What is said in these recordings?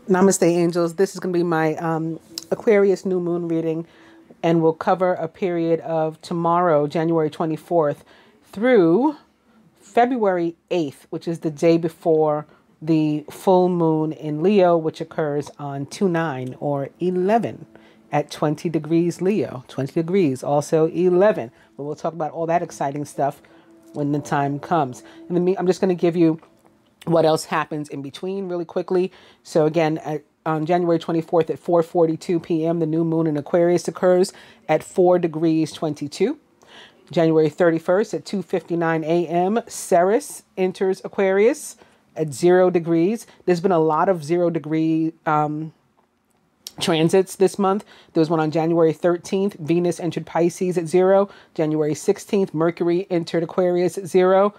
Namaste, angels. This is going to be my Aquarius new moon reading, and will cover a period of tomorrow, January 24th, through February 8th, which is the day before the full moon in Leo, which occurs on 2/9 or 11 at 20 degrees Leo. 20 degrees, also 11. But we'll talk about all that exciting stuff when the time comes. And I'm just going to give you what else happens in between really quickly. So again, on January 24th at 4:42 p.m., the new moon in Aquarius occurs at 4 degrees 22. January 31st at 2:59 a.m., Ceres enters Aquarius at 0 degrees. There's been a lot of 0 degree transits this month. There was one on January 13th. Venus entered Pisces at 0. January 16th, Mercury entered Aquarius at 0.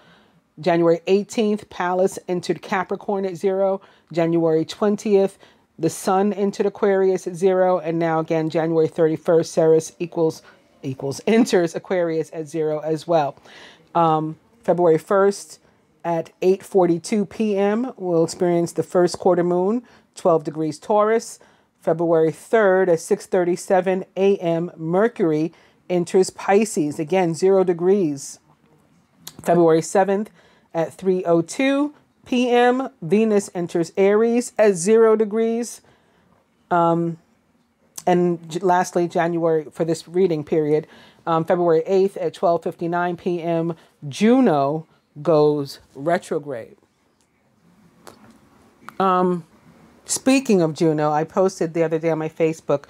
January 18th, Pallas entered Capricorn at 0. January 20th, the Sun entered Aquarius at 0. And now again, January 31st, Ceres enters Aquarius at 0 as well. February 1st at 8:42 p.m., we'll experience the first quarter moon, 12 degrees Taurus. February 3rd at 6:37 a.m., Mercury enters Pisces, again, 0 degrees. February 7th at 3:02 p.m., Venus enters Aries at 0 degrees. And lastly, January, for this reading period, February 8th at 12:59 p.m., Juno goes retrograde. Speaking of Juno, I posted the other day on my Facebook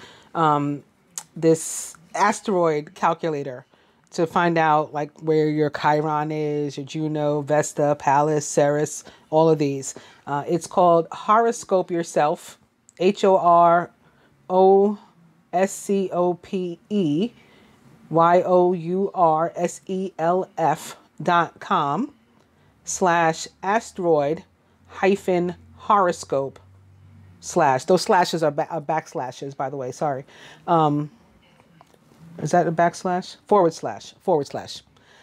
this asteroid calculator to find out like where your Chiron is, your Juno, Vesta, Pallas, Ceres, all of these. It's called Horoscope Yourself, HoroscopeYourself.com/asteroid-horoscope/ those slashes are backslashes, by the way. Sorry. Is that a backslash? Forward slash.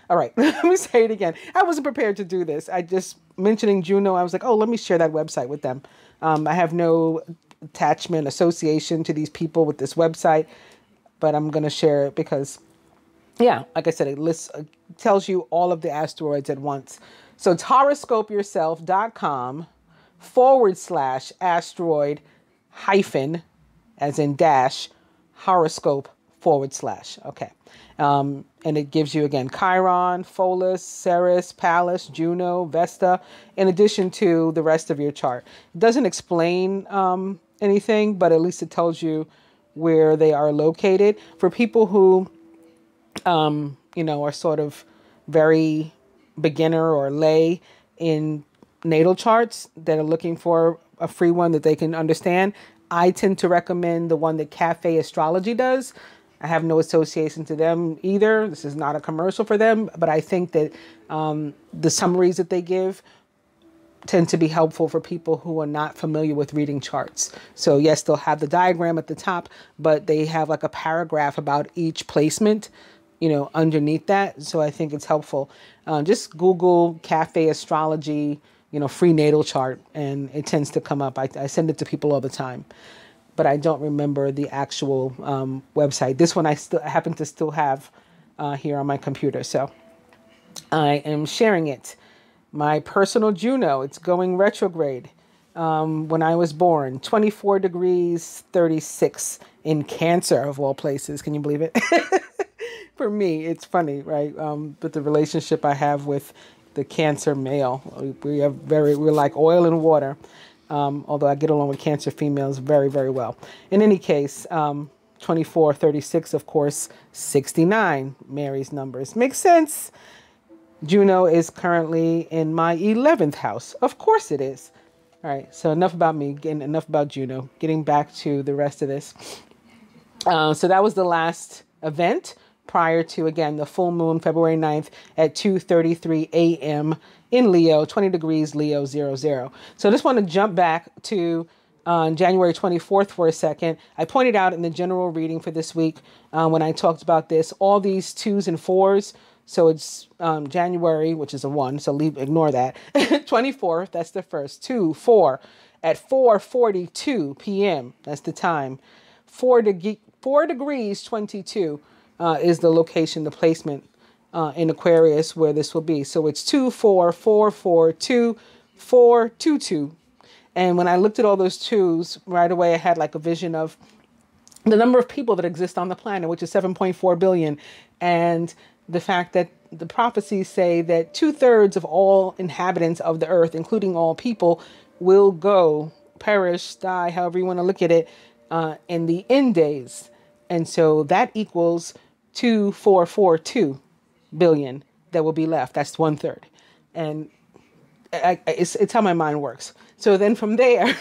All right. Let me say it again. I wasn't prepared to do this. I just mentioning Juno. I was like, oh, let me share that website with them. I have no attachment, association to these people with this website, but I'm going to share it because, yeah, like I said, it tells you all of the asteroids at once. So it's horoscopeyourself.com/asteroid- as in dash horoscope/ Okay. And it gives you again Chiron, Pholus, Ceres, Pallas, Juno, Vesta, in addition to the rest of your chart. It doesn't explain anything, but at least it tells you where they are located. For people who, are sort of very beginner or lay in natal charts that are looking for a free one that they can understand, I tend to recommend the one that Cafe Astrology does. I have no association to them either. This is not a commercial for them, but I think that the summaries that they give tend to be helpful for people who are not familiar with reading charts. So yes, they'll have the diagram at the top, but they have like a paragraph about each placement, underneath that. So I think it's helpful. Just Google Cafe Astrology, free natal chart, and it tends to come up. I send it to people all the time, but I don't remember the actual website. This one I happen to still have here on my computer. So I am sharing it. My personal Juno, it's going retrograde when I was born, 24 degrees 36 in Cancer, of all places. Can you believe it? For me, it's funny, right? But the relationship I have with the Cancer male, we're like oil and water. Although I get along with Cancer females very, very well. In any case, 24, 36, of course, 69, Mary's numbers. Makes sense. Juno is currently in my 11th house. Of course it is. All right, so enough about me, enough about Juno. Getting back to the rest of this. So that was the last event prior to, again, the full moon, February 9th at 2:33 a.m. in Leo, 20 degrees Leo 00. So I just want to jump back to January 24th for a second. I pointed out in the general reading for this week when I talked about this, all these 2s and 4s. So it's January, which is a 1, so ignore that. 24th, that's the first, 2, 4. at 4:42 p.m. That's the time. 4 degrees 22 is the location, the placement in Aquarius where this will be. So it's 24442 And when I looked at all those twos, right away I had like a vision of the number of people that exist on the planet, which is 7.4 billion. And the fact that the prophecies say that 2/3 of all inhabitants of the earth, including all people, will go, perish, die, however you want to look at it, in the end days. And so that equals 2,442 billion that will be left. That's 1/3. And it's how my mind works. So then from there,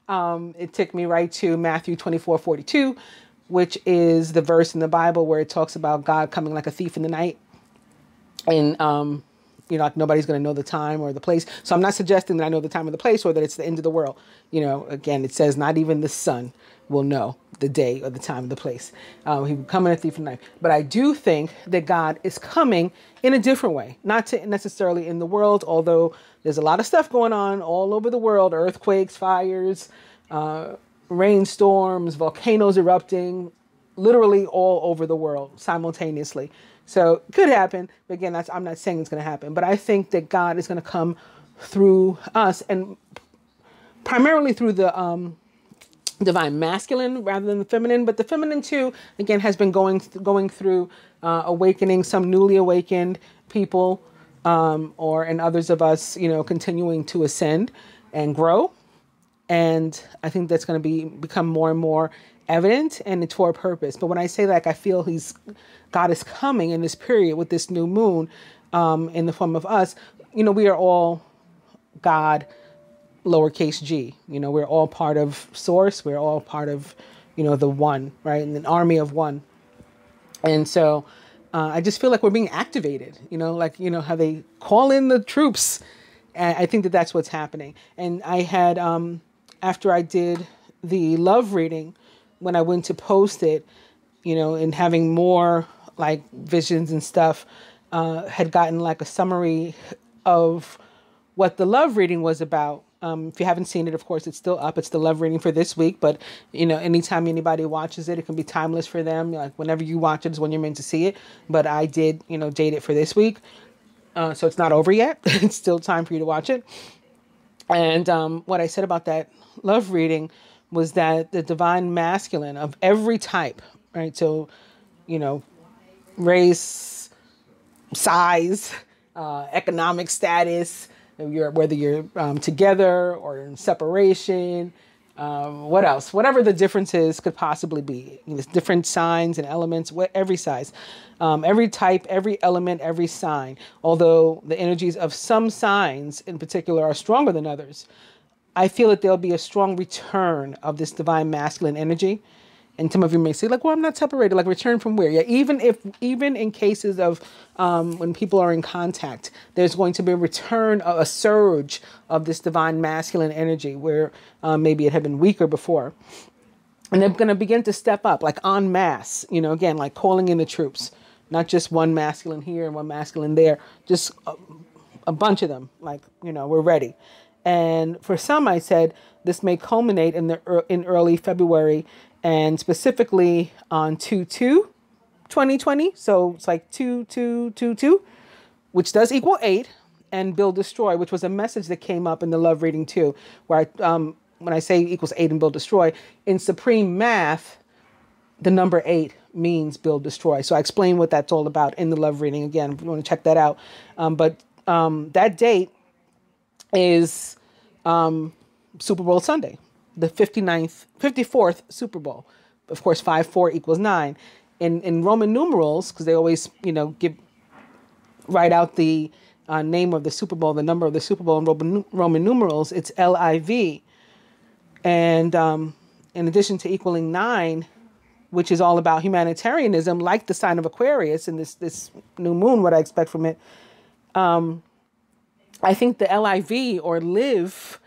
it took me right to Matthew 24:42, which is the verse in the Bible where it talks about God coming like a thief in the night. And, like nobody's going to know the time or the place. So I'm not suggesting that I know the time or the place or that it's the end of the world. Again, it says not even the sun will know the day or the time or the place. He will come in a thief in the night. But I do think that God is coming in a different way, not to necessarily in the world, although there's a lot of stuff going on all over the world, earthquakes, fires, rainstorms, volcanoes erupting, literally all over the world simultaneously. So it could happen. But again, I'm not saying it's going to happen. But I think that God is going to come through us and primarily through the divine masculine rather than the feminine. But the feminine, too, again, has been going through awakening, some newly awakened people and others of us, continuing to ascend and grow. And I think that's going to become more and more evident, and it's for a purpose. But when I say that, I feel God is coming in this period with this new moon in the form of us. We are all God, lowercase g. We're all part of Source. We're all part of, the one, right? And an army of one. And so I just feel like we're being activated, how they call in the troops. And I think that that's what's happening. And I had, after I did the love reading, when I went to post it, and having more like visions and stuff, had gotten like a summary of what the love reading was about. If you haven't seen it, of course, it's still up. It's the love reading for this week. But, anytime anybody watches it, it can be timeless for them. Like whenever you watch it is when you're meant to see it. But I did, date it for this week. So it's not over yet. It's still time for you to watch it. And what I said about that love reading was that the divine masculine of every type, right? So, race, size, economic status, whether you're together or in separation, what else? Whatever the differences could possibly be. Different signs and elements, every size, every type, every element, every sign. Although the energies of some signs in particular are stronger than others, I feel that there'll be a strong return of this divine masculine energy. And some of you may say, like, well, I'm not separated. Like, return from where? Yeah, even in cases of when people are in contact, there's going to be a return, a surge of this divine masculine energy where maybe it had been weaker before. And they're going to begin to step up, like en masse, again, like calling in the troops. Not just one masculine here and one masculine there, just a bunch of them. Like, we're ready. And for some, I said, this may culminate in early February, and specifically on 2/2/2020. So it's like 2/2/2/2, which does equal 8, and build destroy, which was a message that came up in the love reading too, where when I say equals 8 and build destroy, in supreme math, the number 8 means build destroy. So I explain what that's all about in the love reading. Again, if you want to check that out. But that date is Super Bowl Sunday, the 54th Super Bowl. Of course, 5/4 equals 9. In Roman numerals, because they always, write out the name of the Super Bowl, the number of the Super Bowl in Roman numerals, it's LIV. And in addition to equaling 9, which is all about humanitarianism, like the sign of Aquarius and this new moon, what I expect from it, I think the LIV or live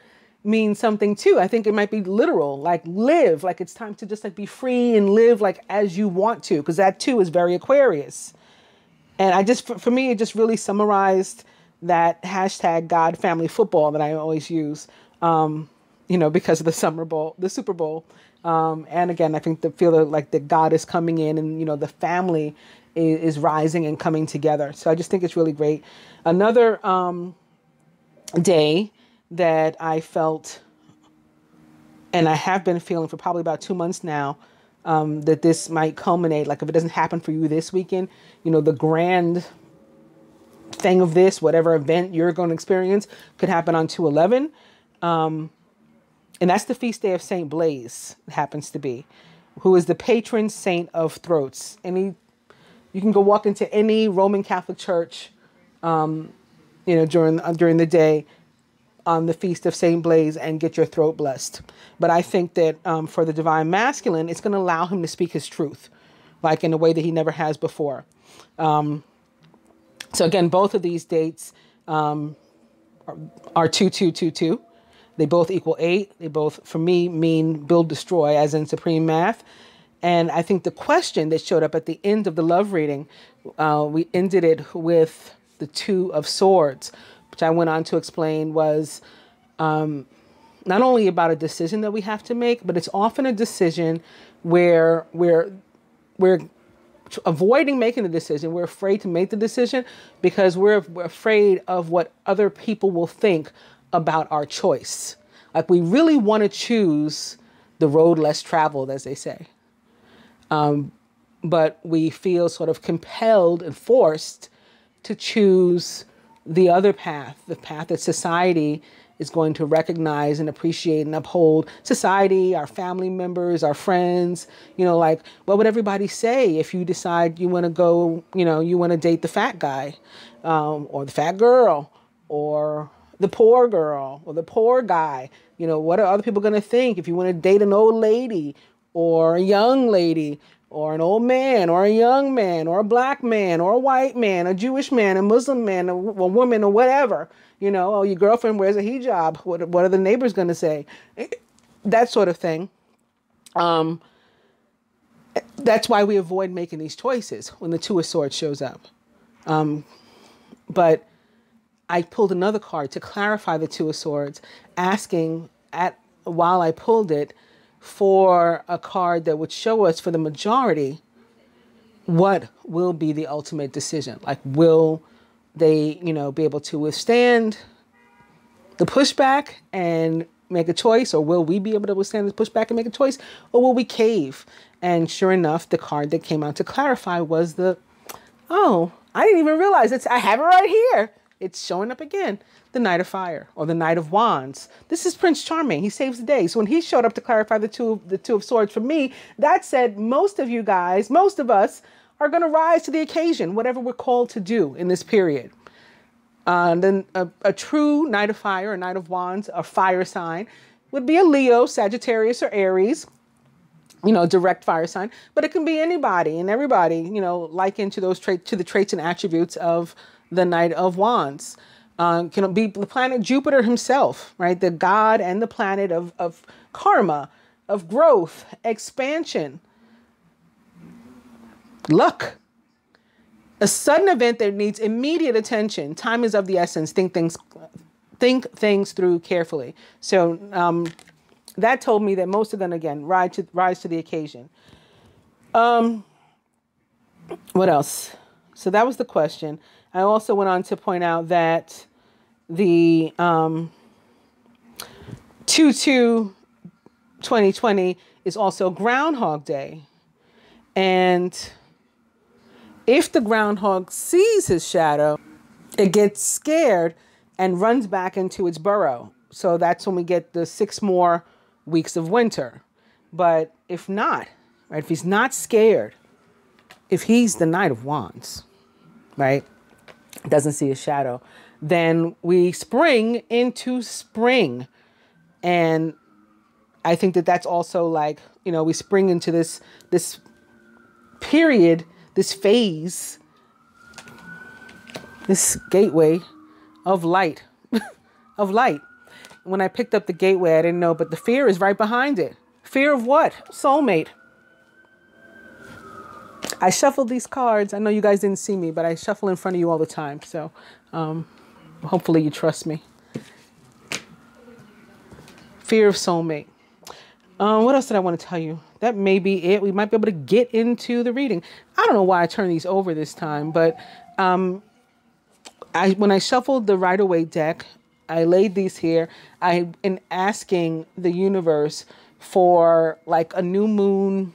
means something too. I think it might be literal, like live, like it's time to just like be free and live like as you want to, because that too is very Aquarius. And for me, it just really summarized that hashtag God Family Football that I always use. because of the Super Bowl. And again, I think feel like that God is coming in, and, the family is rising and coming together. So I just think it's really great. Another day that I felt, and I have been feeling for probably about 2 months now, that this might culminate. Like if it doesn't happen for you this weekend, the grand thing of this, whatever event you're going to experience, could happen on 2/11. And that's the feast day of Saint Blaise, it happens to be, who is the patron saint of throats. You can go walk into any Roman Catholic church, during the day on the feast of Saint Blaise and get your throat blessed. But I think that for the divine masculine, it's going to allow him to speak his truth, like in a way that he never has before. So again, both of these dates are 2222. They both equal 8. They both, for me, mean build, destroy, as in supreme math. And I think the question that showed up at the end of the love reading, we ended it with the 2 of Swords, which I went on to explain was not only about a decision that we have to make, but it's often a decision where we're avoiding making the decision. We're afraid to make the decision because we're afraid of what other people will think about our choice. Like we really want to choose the road less traveled, as they say. But we feel sort of compelled and forced to choose the other path, the path that society is going to recognize and appreciate and uphold. Society, our family members, our friends, like what would everybody say if you decide you want to go, you want to date the fat guy, or the fat girl, or the poor girl, or the poor guy? What are other people going to think if you want to date an old lady or a young lady, or an old man or a young man, or a black man or a white man, a Jewish man, a Muslim man, a woman, or whatever? Oh, your girlfriend wears a hijab. What are the neighbors going to say? That sort of thing. That's why we avoid making these choices when the 2 of Swords shows up. But I pulled another card to clarify the 2 of Swords, asking while I pulled it for a card that would show us for the majority what will be the ultimate decision. Like, will they, be able to withstand the pushback and make a choice, or will we be able to withstand the pushback and make a choice, or will we cave? And sure enough, the card that came out to clarify was I didn't even realize I have it right here. It's showing up again. The Knight of Fire, or the Knight of Wands. This is Prince Charming. He saves the day. So when he showed up to clarify the two of Swords for me, that said most of you guys, most of us, are going to rise to the occasion, whatever we're called to do in this period. Then a true Knight of Fire, or Knight of Wands, a fire sign, would be a Leo, Sagittarius, or Aries. Direct fire sign, but it can be anybody and everybody, likened to those traits, to the traits and attributes of the Knight of Wands. Can be the planet Jupiter himself, right? The god and the planet of karma, of growth, expansion, luck. A sudden event that needs immediate attention. Time is of the essence. Think things through carefully. So that told me that most are going to, again, rise to the occasion. What else? So that was the question. I also went on to point out that the 2/2/2020 is also Groundhog Day. And if the groundhog sees his shadow, it gets scared and runs back into its burrow. So that's when we get the 6 more weeks of winter. But if not, right, if he's not scared, if he's the Knight of Wands, right, doesn't see his shadow, then we spring into spring. And I think that that's also like, we spring into this period, this phase, this gateway of light, of light. When I picked up the gateway, I didn't know, but the fear is right behind it. Fear of what? Soulmate. I shuffled these cards. I know you guys didn't see me, but I shuffle in front of you all the time. So hopefully you trust me. Fear of soulmate. What else did I want to tell you? That may be it. We might be able to get into the reading. I don't know why I turned these over this time, but when I shuffled the Rider-Waite deck, I laid these here. I've been asking the universe for like a new moon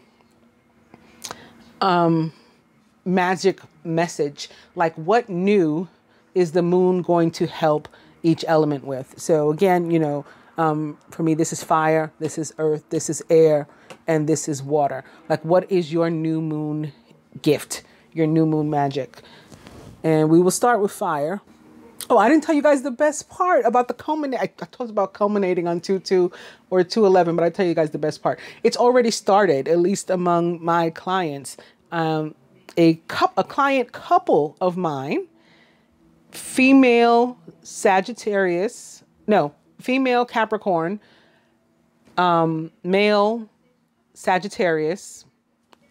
magic message. Like, what new is the moon going to help each element with? So again, you know, for me, this is fire, this is earth, this is air, and this is water. Like, what is your new moon gift, your new moon magic? And we will start with fire. Oh, I didn't tell you guys the best part about the culminate. I talked about culminating on 2-2 or 2-11, but I tell you guys the best part. It's already started, at least among my clients. A client couple of mine, female Capricorn, male Sagittarius,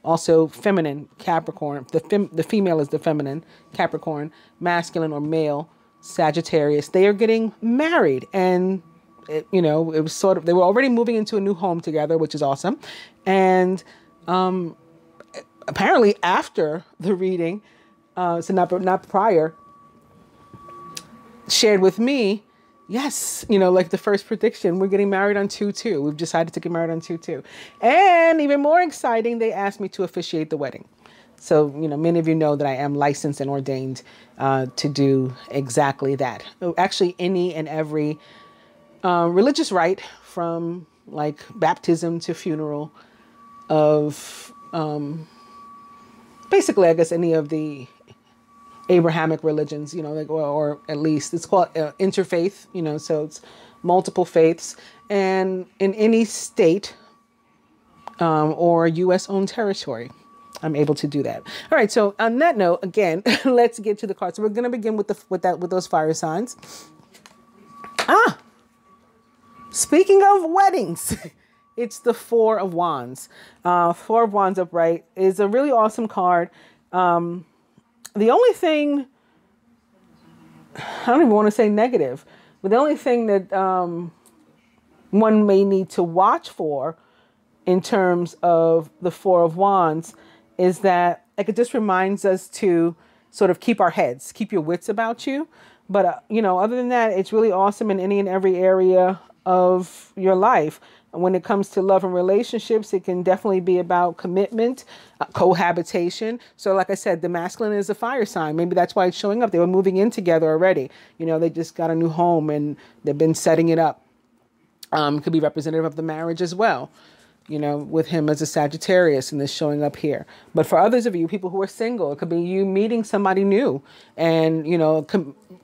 also feminine Capricorn. The female is the feminine Capricorn, masculine or male Sagittarius. They are getting married, and it was sort of, they were already moving into a new home together, which is awesome. And apparently after the reading, so not prior, shared with me, yes, like the first prediction, we're getting married on 2-2. We've decided to get married on 2-2. And even more exciting, they asked me to officiate the wedding. So, many of you know that I am licensed and ordained to do exactly that. Actually, any and every religious rite, from like baptism to funeral, of basically, I guess, any of the Abrahamic religions, or at least it's called interfaith, so it's multiple faiths, and in any state or U.S. owned territory, I'm able to do that. All right. So on that note, again, let's get to the cards. So we're going to begin with those fire signs. Speaking of weddings, it's the Four of Wands. Four of Wands upright is a really awesome card. The only thing, I don't even want to say negative, but the only thing that one may need to watch for in terms of the Four of Wands is that, like, it just reminds us to sort of keep your wits about you. But, other than that, it's really awesome in any and every area of your life. When it comes to love and relationships, it can definitely be about commitment, cohabitation. So like I said, the masculine is a fire sign. Maybe that's why it's showing up. They were moving in together already. They just got a new home and they've been setting it up. Could be representative of the marriage as well, with him as a Sagittarius and this showing up here. But for others of you, people who are single, it could be you meeting somebody new and,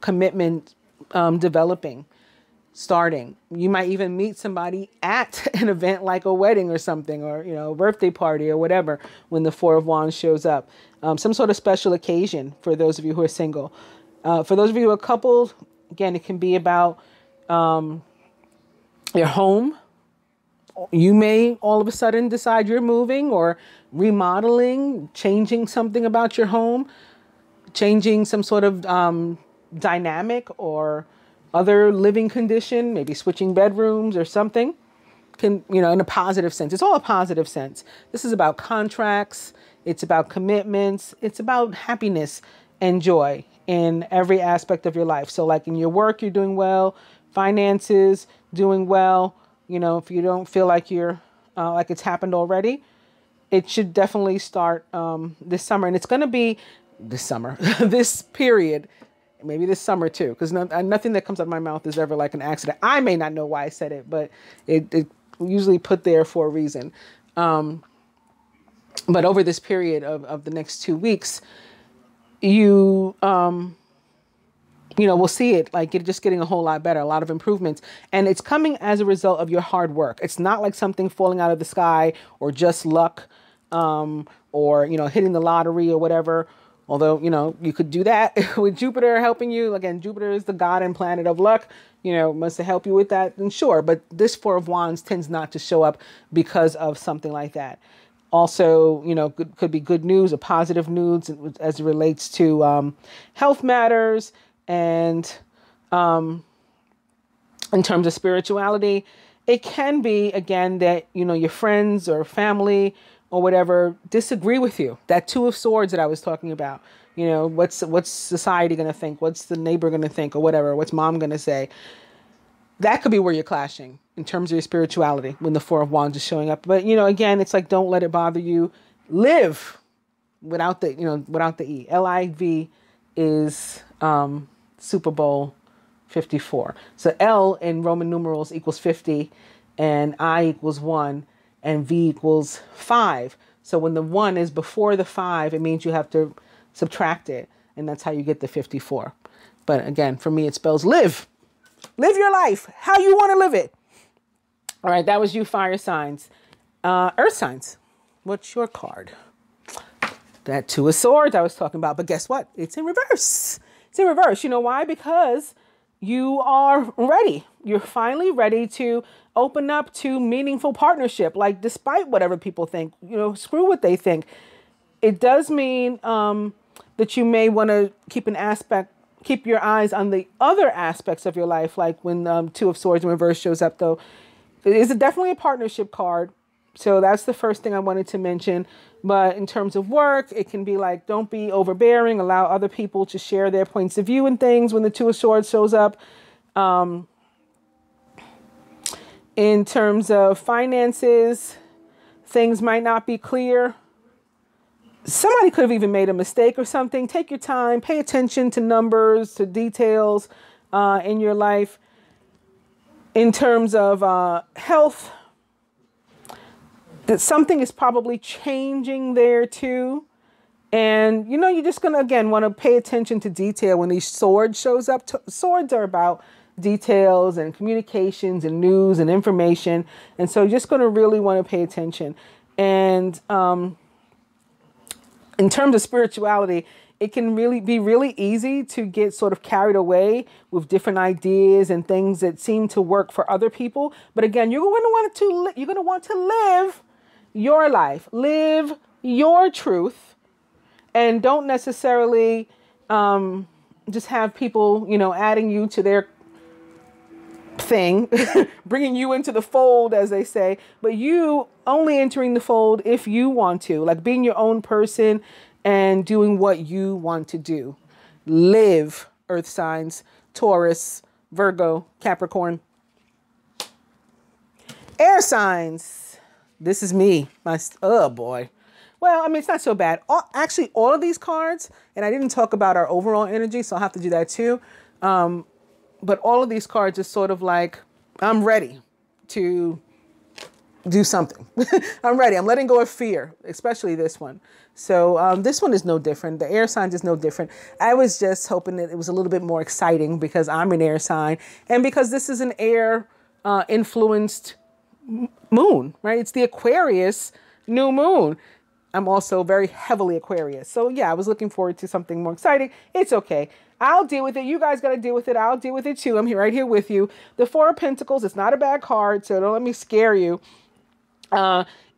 commitment developing. Starting. You might even meet somebody at an event like a wedding or something, or, a birthday party or whatever, when the Four of Wands shows up. Some sort of special occasion for those of you who are single. For those of you who are coupled, again, it can be about your home. You may all of a sudden decide you're moving or remodeling, changing something about your home, changing some sort of dynamic or other living condition, maybe switching bedrooms or something, can, in a positive sense. It's all a positive sense. This is about contracts. It's about commitments. It's about happiness and joy in every aspect of your life. So like in your work, you're doing well, finances, doing well. If you don't feel like you're like it's happened already, it should definitely start this summer. And it's going to be this summer, this period. Maybe this summer too, because nothing that comes out of my mouth is ever like an accident. I may not know why I said it, but it usually put there for a reason. But over this period of the next 2 weeks, you we'll see it like it just getting a whole lot better, a lot of improvements. And it's coming as a result of your hard work. It's not like something falling out of the sky or just luck or, hitting the lottery or whatever. Although, you could do that with Jupiter helping you. Again, Jupiter is the god and planet of luck, must help you with that. And sure, but this Four of Wands tends not to show up because of something like that. Also, could be good news or positive news as it relates to health matters and in terms of spirituality. it can be, again, that, you know, your friends or family or whatever disagree with you. That Two of Swords that I was talking about, you know, what's society going to think? What's the neighbor going to think or whatever? What's mom going to say? That could be where you're clashing in terms of your spirituality when the Four of Wands is showing up. But, you know, again, it's like, don't let it bother you. Live without the, you know, without the E. LIV is Super Bowl 54. So L in Roman numerals equals 50, and I equals 1, and V equals 5. So when the 1 is before the 5, it means you have to subtract it, and that's how you get the 54. But again, for me, it spells live. Live your life how you want to live it. All right, that was you, fire signs. Earth signs. What's your card? That Two of Swords I was talking about, but guess what? It's in reverse. It's in reverse. You know why? Because you are ready. You're finally ready to open up to meaningful partnership. Like, despite whatever people think, you know, screw what they think. It does mean that you may want to keep your eyes on the other aspects of your life. Like when Two of Swords in reverse shows up, though, it is definitely a partnership card. So that's the first thing I wanted to mention. But in terms of work, it can be like, don't be overbearing. Allow other people to share their points of view and things when the Two of Swords shows up. In terms of finances, things might not be clear. Somebody could have even made a mistake or something. Take your time. Pay attention to numbers, to details in your life. In terms of health, that something is probably changing there too. And, you know, you're just going to, again, want to pay attention to detail when these swords shows up. Swords are about details and communications and news and information. And so you're just going to really want to pay attention. And in terms of spirituality, it can really be really easy to get sort of carried away with different ideas and things that seem to work for other people. But again, you're going to want to live your life, live your truth, and don't necessarily just have people, you know, adding you to their thing, bringing you into the fold, as they say, but you only entering the fold if you want to, like being your own person and doing what you want to do. Live, earth signs, Taurus, Virgo, Capricorn. Air signs. This is me. Oh boy. Well, I mean, it's not so bad. Actually, all of these cards, and I didn't talk about our overall energy, so I'll have to do that too. But all of these cards are sort of like, I'm ready to do something. I'm ready. I'm letting go of fear, especially this one. So this one is no different. The air signs is no different. I was just hoping that it was a little bit more exciting because I'm an air sign and because this is an air influenced moon, right? It's the Aquarius new moon. I'm also very heavily Aquarius. So yeah, I was looking forward to something more exciting. It's okay. I'll deal with it. You guys got to deal with it. I'll deal with it too. I'm here, right here with you. The Four of Pentacles, it's not a bad card, so don't let me scare you.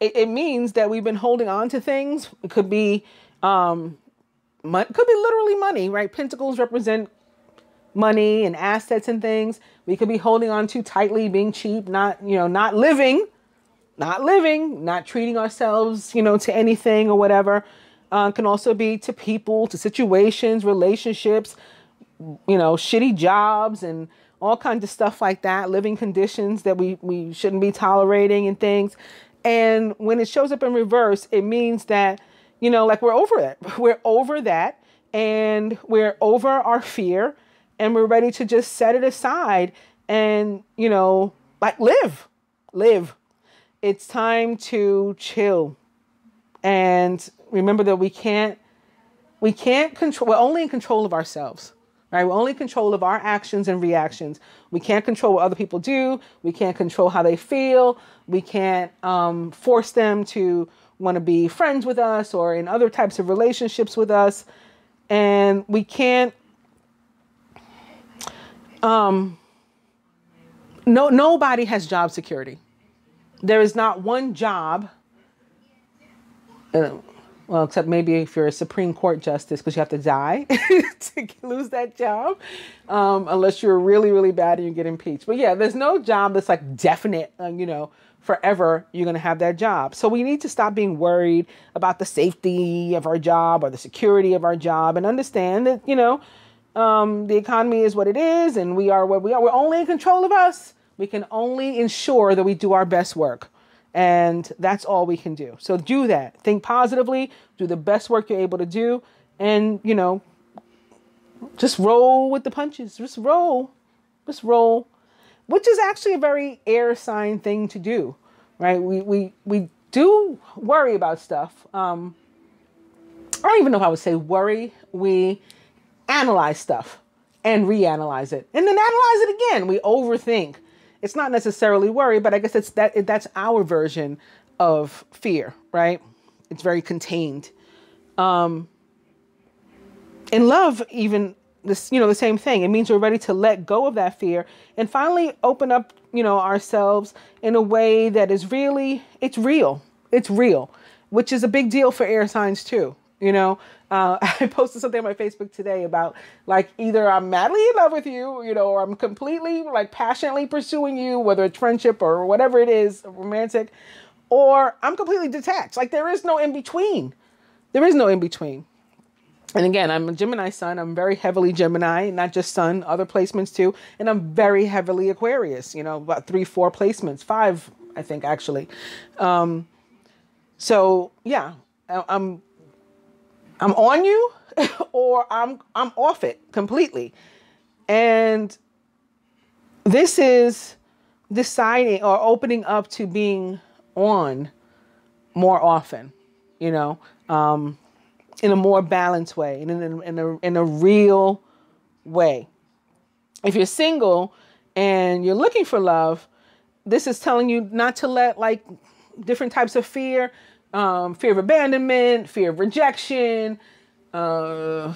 It means that we've been holding on to things. It could be, could be literally money, right? Pentacles represent money and assets and things. We could be holding on too tightly, being cheap, not living, not treating ourselves, to anything or whatever. Can also be to people, to situations, relationships, shitty jobs and all kinds of stuff like that, living conditions that we shouldn't be tolerating and things. And when it shows up in reverse, it means that, like we're over it. We're over that and we're over our fear and we're ready to just set it aside and, like live. It's time to chill. And remember that we can't control, we're only in control of ourselves, right? We're only in control of our actions and reactions. We can't control what other people do. We can't control how they feel. We can't force them to want to be friends with us or in other types of relationships with us. And we can't, nobody has job security. There is not one job Well, except maybe if you're a Supreme Court justice, because you have to die to lose that job, unless you're really, really bad and you get impeached. But yeah, there's no job that's like definite, forever you're going to have that job. So we need to stop being worried about the safety of our job or the security of our job, and understand that, the economy is what it is, and we are what we are. We're only in control of us. We can only ensure that we do our best work. And that's all we can do. So do that. Think positively. Do the best work you're able to do. And, just roll with the punches. Just roll. Just roll. Which is actually a very air sign thing to do, right? We do worry about stuff. I don't even know if I would say worry. We analyze stuff and reanalyze it. And then analyze it again. We overthink. It's not necessarily worry, but I guess that's our version of fear, right? It's very contained. In love, even this, the same thing. It means we're ready to let go of that fear and finally open up, ourselves in a way that is really, it's real, which is a big deal for air signs too. I posted something on my Facebook today about like either I'm madly in love with you, or I'm completely like passionately pursuing you, whether it's friendship or whatever it is, romantic, or I'm completely detached. Like there is no in between. There is no in between. And again, I'm a Gemini sun. I'm very heavily Gemini, not just sun, other placements too. And I'm very heavily Aquarius, about 3-4 placements, 5, I think actually. So yeah, I'm on you or I'm off it completely. And this is deciding or opening up to being on more often, in a more balanced way, in a real way. If you're single and you're looking for love, this is telling you not to let like different types of fear of abandonment, fear of rejection, fear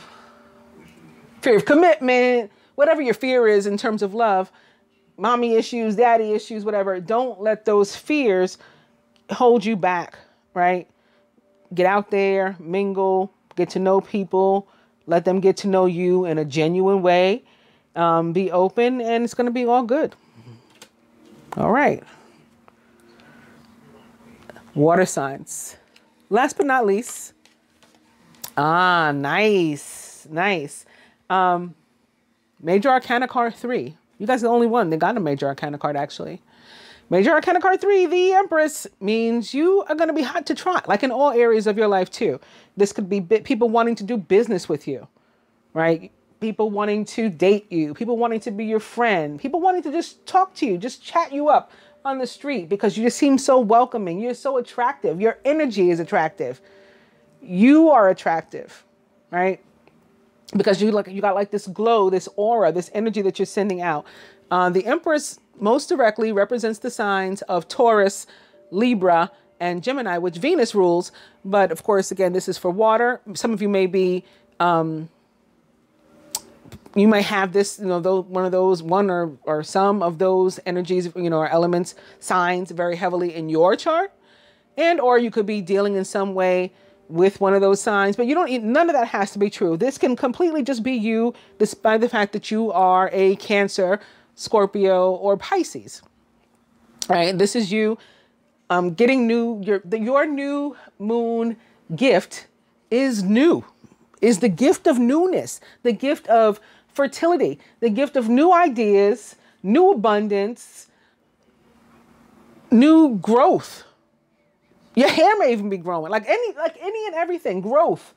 of commitment, whatever your fear is in terms of love, mommy issues, daddy issues, whatever. Don't let those fears hold you back, right? Get out there, mingle, get to know people, let them get to know you in a genuine way. Be open, and it's going to be all good. All right. Water signs. Last but not least. Nice. Major Arcana card 3. You guys are the only one that got a Major Arcana card, actually. Major Arcana card 3, the Empress, means you are going to be hot to trot, like in all areas of your life, too. This could be people wanting to do business with you, right? People wanting to date you. People wanting to be your friend. People wanting to just talk to you, just chat you up on the street because you just seem so welcoming. You're so attractive. Your energy is attractive. You are attractive, right? Because you got like this glow, this aura, this energy that you're sending out. The Empress most directly represents the signs of Taurus, Libra, and Gemini, which Venus rules. But of course, again, this is for water. Some of you may be, you might have this, one or some of those energies, or elements, signs very heavily in your chart. Or you could be dealing in some way with one of those signs, but none of that has to be true. This can completely just be you, despite the fact that you are a Cancer, Scorpio, or Pisces. Right? This is you getting your new moon gift is new, is the gift of newness, the gift of fertility, the gift of new ideas, new abundance, new growth. Your hair may even be growing, like any and everything. Growth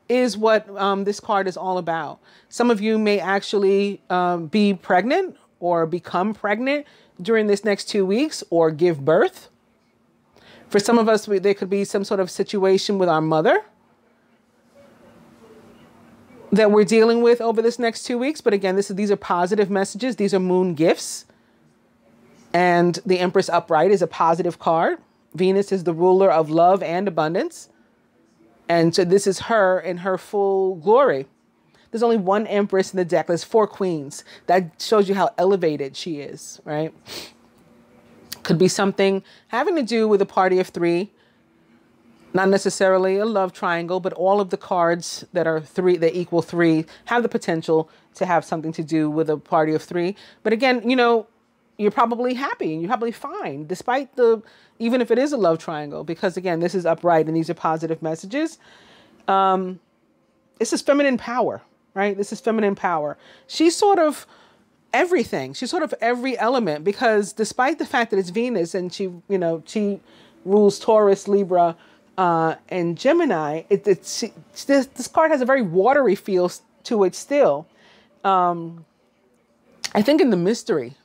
is what this card is all about. Some of you may actually be pregnant or become pregnant during this next 2 weeks, or give birth. For some of us, there could be some sort of situation with our mother that we're dealing with over this next 2 weeks. But again, these are positive messages. These are moon gifts. And the Empress upright is a positive card. Venus is the ruler of love and abundance. And so this is her in her full glory. There's only one Empress in the deck. There's 4 queens. That shows you how elevated she is, right? Could be something having to do with a party of 3. not necessarily a love triangle, but all of the cards that are three, that equal three, have the potential to have something to do with a party of three. But again, you know, you're probably happy and you're probably fine, despite the, even if it is a love triangle, because again, this is upright and these are positive messages. This is feminine power, right? This is feminine power. She's sort of everything. She's sort of every element, because despite the fact that it's Venus and she, you know, she rules Taurus, Libra, and Gemini, this card has a very watery feel to it still. I think in the mystery,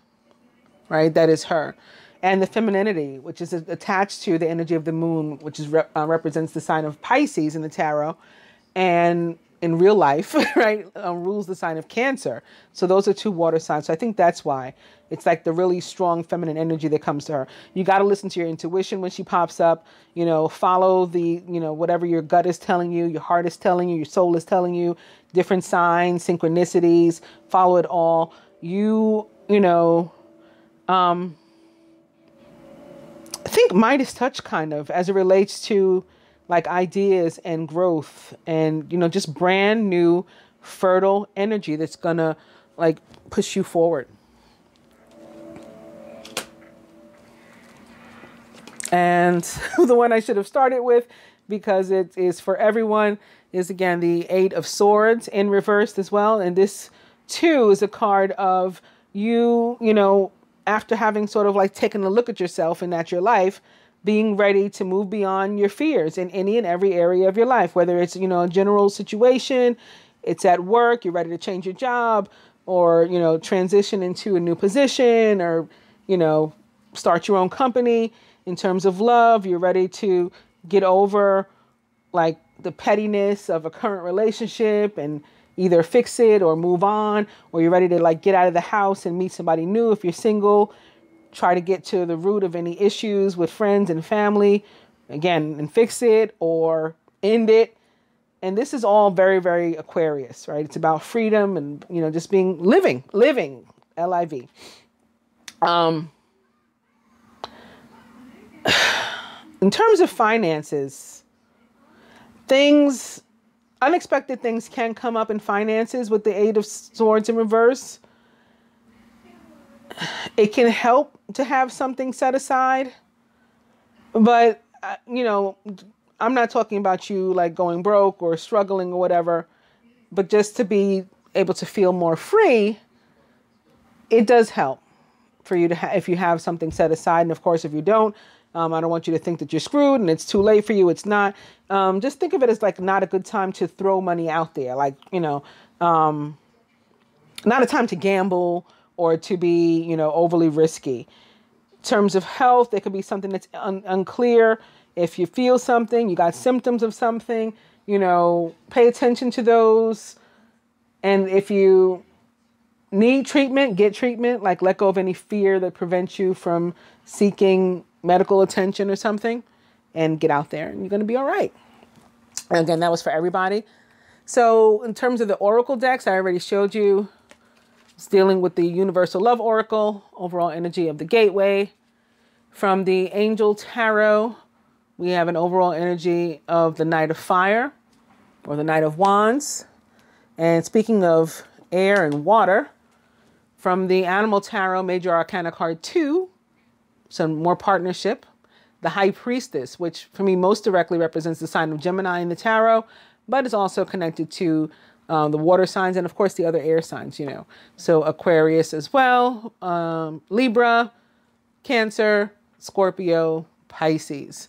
right, that is her. And the femininity, which is attached to the energy of the moon, which is represents the sign of Pisces in the tarot. And in real life, right, rules the sign of Cancer. So those are two water signs. So I think that's why it's like the really strong feminine energy that comes to her. You got to listen to your intuition when she pops up, you know, follow the, you know, whatever your gut is telling you, your heart is telling you, your soul is telling you, different signs, synchronicities, follow it all. You know, I think Midas touch kind of as it relates to like ideas and growth and, you know, just brand new fertile energy that's gonna like push you forward. And the one I should have started with, because it is for everyone, is again the Eight of Swords in reversed as well. And this too is a card of you know, after having sort of like taken a look at yourself and at your life, being ready to move beyond your fears in any and every area of your life, whether it's, you know, a general situation, it's at work, you're ready to change your job, or, you know, transition into a new position, or, you know, start your own company. In terms of love, you're ready to get over like the pettiness of a current relationship and either fix it or move on, or you're ready to like get out of the house and meet somebody new. If you're single, try to get to the root of any issues with friends and family, again, and fix it or end it. And this is all very, very Aquarius, right? It's about freedom and, you know, just being living, L-I-V. In terms of finances, unexpected things can come up in finances with the Eight of Swords in reverse. It can help to have something set aside, but, you know, I'm not talking about you like going broke or struggling or whatever, but just to be able to feel more free, it does help for you to if you have something set aside. And of course, if you don't, I don't want you to think that you're screwed and it's too late for you. It's not. Just think of it as like not a good time to throw money out there. Like, you know, not a time to gamble or to be, you know, overly risky. In terms of health, there could be something that's unclear. If you feel something, you got symptoms of something, you know, pay attention to those. And if you need treatment, get treatment, like let go of any fear that prevents you from seeking medical attention or something, and get out there and you're going to be all right. And again, that was for everybody. So in terms of the Oracle decks, I already showed you. It's dealing with the Universal Love Oracle, overall energy of the gateway. From the Angel Tarot, we have an overall energy of the Knight of Fire, or the Knight of Wands. And speaking of air and water, from the Animal Tarot, Major Arcana card 2, some more partnership. The High Priestess, which for me most directly represents the sign of Gemini in the tarot, but is also connected to the water signs and of course the other air signs, you know. So Aquarius as well, Libra, Cancer, Scorpio, Pisces.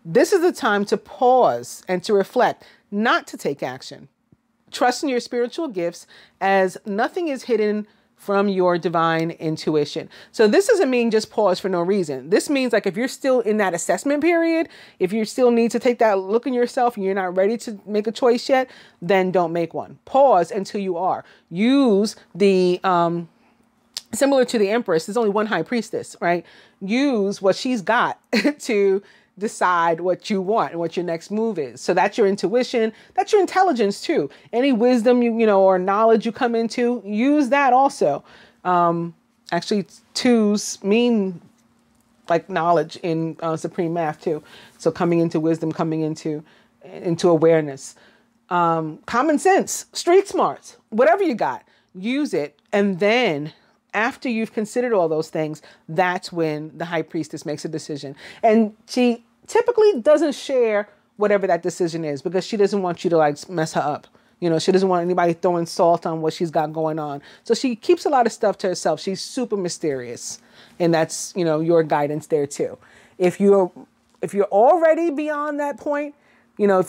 This is the time to pause and to reflect, not to take action. Trust in your spiritual gifts, as nothing is hidden from your divine intuition. So this doesn't mean just pause for no reason. This means like if you're still in that assessment period, if you still need to take that look in yourself and you're not ready to make a choice yet, then don't make one. Pause until you are. Use the, similar to the Empress, there's only one High Priestess, right? Use what she's got to decide what you want and what your next move is. So that's your intuition. That's your intelligence too. Any wisdom you know, or knowledge you come into, use that also. Actually, twos mean like knowledge in supreme math too. So coming into wisdom, coming into awareness, common sense, street smarts, whatever you got, use it. And then after you've considered all those things, that's when the high priestess makes a decision. And she typically doesn't share whatever that decision is because she doesn't want you to like mess her up. You know, she doesn't want anybody throwing salt on what she's got going on. So she keeps a lot of stuff to herself. She's super mysterious. And that's, you know, your guidance there too. If you're already beyond that point, you know,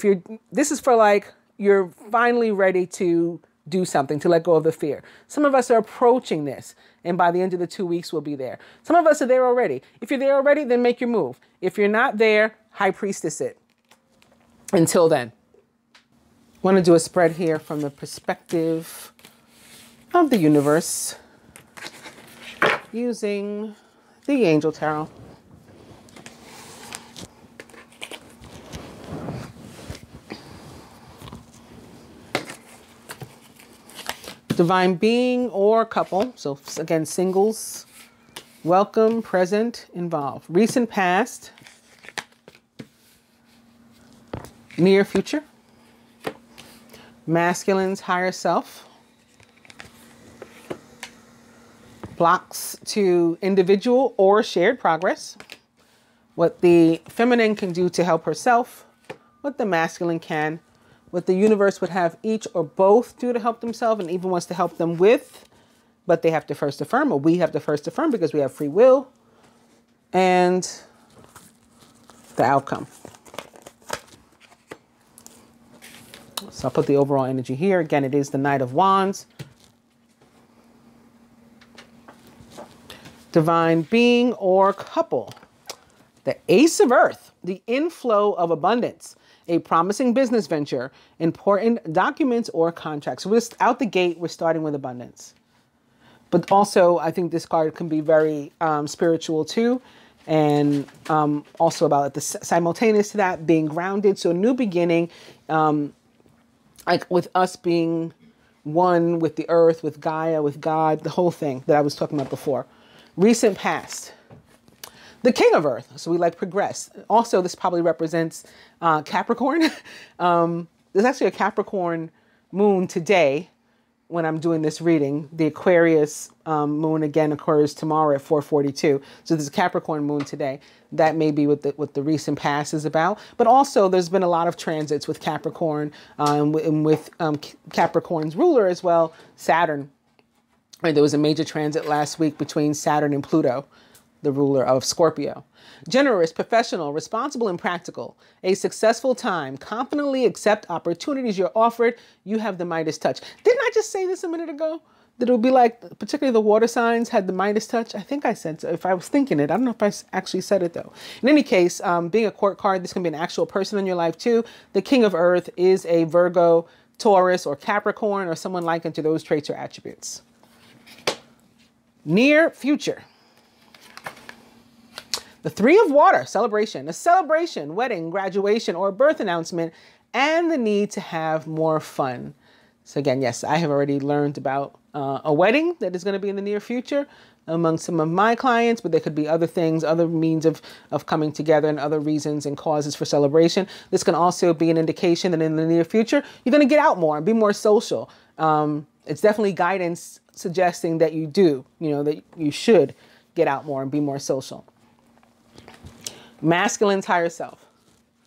this is for like, you're finally ready to do something, to let go of the fear. Some of us are approaching this, and by the end of the 2 weeks, we'll be there. Some of us are there already. If you're there already, then make your move. If you're not there, high priestess it. Until then. I want to do a spread here from the perspective of the universe using the Angel Tarot. Divine being or couple. So again, singles. Welcome, present, involved. Recent past. Near future. Masculine's higher self. Blocks to individual or shared progress. What the feminine can do to help herself. What the masculine can. What the universe would have each or both do to help themselves and even wants to help them with. But they have to first affirm, or we have to first affirm because we have free will. And the outcome. So I'll put the overall energy here. Again, it is the Knight of Wands. Divine being or couple. The Ace of Earth. The inflow of abundance. A promising business venture. Important documents or contracts. So out the gate, we're starting with abundance. But also, I think this card can be very spiritual too. And also about the simultaneous to that, being grounded. So a new beginning. Like with us being one with the earth, with Gaia, with God, the whole thing that I was talking about before. Recent past. The King of Earth. So we like progress. Also, this probably represents Capricorn. There's actually a Capricorn moon today when I'm doing this reading. The Aquarius moon again occurs tomorrow at 4:42. So there's a Capricorn moon today. That may be what the recent past is about. But also there's been a lot of transits with Capricorn and with Capricorn's ruler as well, Saturn. Right, there was a major transit last week between Saturn and Pluto, the ruler of Scorpio. Generous, professional, responsible, and practical. A successful time. Confidently accept opportunities you're offered. You have the Midas touch. Didn't I just say this a minute ago? That it would be like, particularly the water signs had the Midas touch. I think I said so. If I was thinking it, I don't know if I actually said it though. In any case, being a court card, this can be an actual person in your life too. The King of Earth is a Virgo, Taurus, or Capricorn, or someone likened to those traits or attributes. Near future. The Three of Water, celebration. A celebration, wedding, graduation, or birth announcement, and the need to have more fun. So again, yes, I have already learned about a wedding that is going to be in the near future among some of my clients, but there could be other things, other means of coming together and other reasons and causes for celebration. This can also be an indication that in the near future, you're going to get out more and be more social. It's definitely guidance suggesting that you do, that you should get out more and be more social. Masculine's higher self.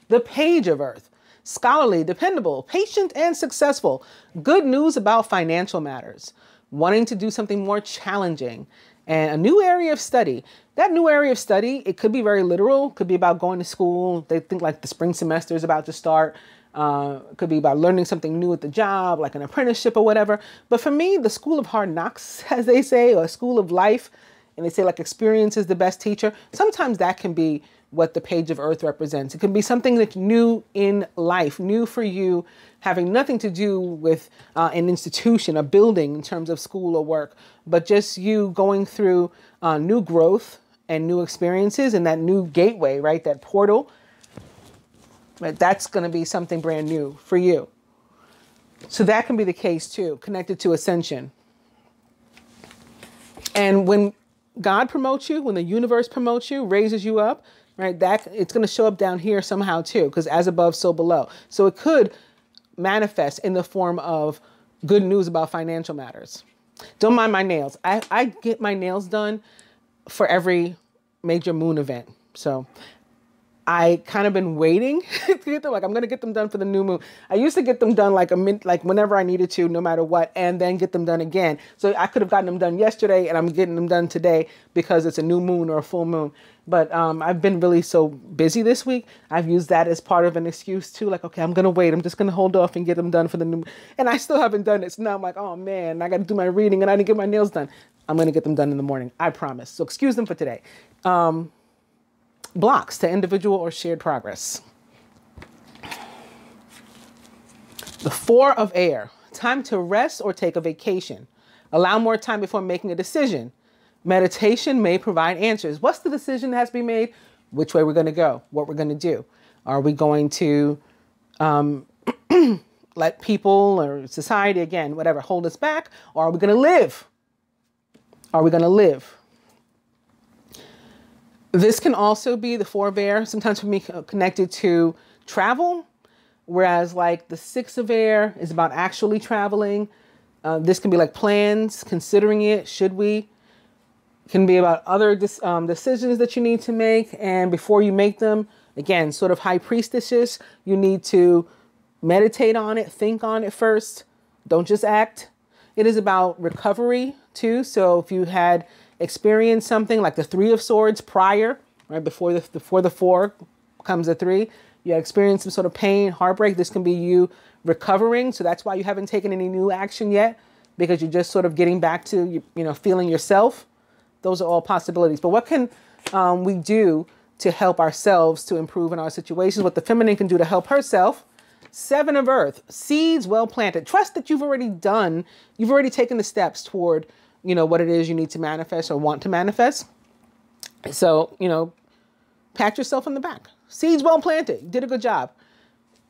The Page of Earth. Scholarly, dependable, patient, and successful. Good news about financial matters. Wanting to do something more challenging. And a new area of study. That new area of study, it could be very literal. Could be about going to school. They think like the spring semester is about to start. Could be about learning something new at the job, like an apprenticeship or whatever. But for me, the school of hard knocks, as they say, or school of life, and they say like experience is the best teacher. Sometimes that can be what the Page of Earth represents. It can be something that's new in life, new for you, having nothing to do with an institution, a building in terms of school or work, but just you going through new growth and new experiences and that new gateway, right? That portal, right? That's going to be something brand new for you. So that can be the case too, connected to ascension. And when God promotes you, when the universe promotes you, raises you up, right? That it's going to show up down here somehow too, because as above, so below. So it could manifest in the form of good news about financial matters. Don't mind my nails. I get my nails done for every major moon event. So I kind of been waiting to get them. Like, I'm going to get them done for the new moon. I used to get them done like whenever I needed to, no matter what, and then get them done again. So I could have gotten them done yesterday, and I'm getting them done today because it's a new moon or a full moon. But I've been really so busy this week. I've used that as part of an excuse too. Like, okay, I'm going to wait. I'm just going to hold off and get them done for the new. And I still haven't done it. So now I'm like, oh man, I got to do my reading and I didn't get my nails done. I'm going to get them done in the morning. I promise. So excuse them for today. Blocks to individual or shared progress. The 4 of air. Time to rest or take a vacation. Allow more time before making a decision. Meditation may provide answers. What's the decision that has to be made? Which way we're going to go? What we're going to do? Are we going to let people or society, again, whatever, hold us back? Or are we going to live? Are we going to live? This can also be the 4 of air, sometimes for me connected to travel, whereas like the 6 of air is about actually traveling. This can be like plans, considering it, should we? Can be about other decisions that you need to make. And before you make them, again, sort of high priestesses, you need to meditate on it, think on it first. Don't just act. It is about recovery too. So if you had experienced something like the 3 of Swords prior, right before the 4 comes the 3, you experienced some sort of pain, heartbreak. This can be you recovering. So that's why you haven't taken any new action yet, because you're just sort of getting back to, feeling yourself. Those are all possibilities. But what can we do to help ourselves to improve in our situations? What the feminine can do to help herself. 7 of earth, seeds well planted. Trust that you've already done. You've already taken the steps toward what it is you need to manifest or want to manifest. So, pat yourself on the back. Seeds well planted. You did a good job.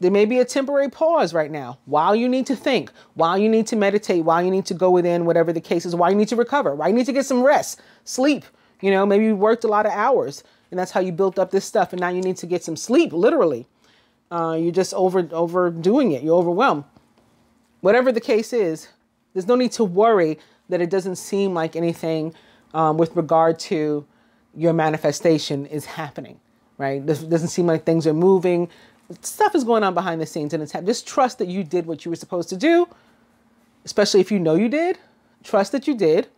There may be a temporary pause right now while you need to think, while you need to meditate, while you need to go within, whatever the case is, while you need to recover, while you need to get some rest, sleep. Maybe you worked a lot of hours and that's how you built up this stuff. And now you need to get some sleep, literally. You're just overdoing it. You're overwhelmed. Whatever the case is, there's no need to worry that it doesn't seem like anything with regard to your manifestation is happening, right? This doesn't seem like things are moving. Stuff is going on behind the scenes, and it's just trust that you did what you were supposed to do, especially if you know you did. Trust that you did,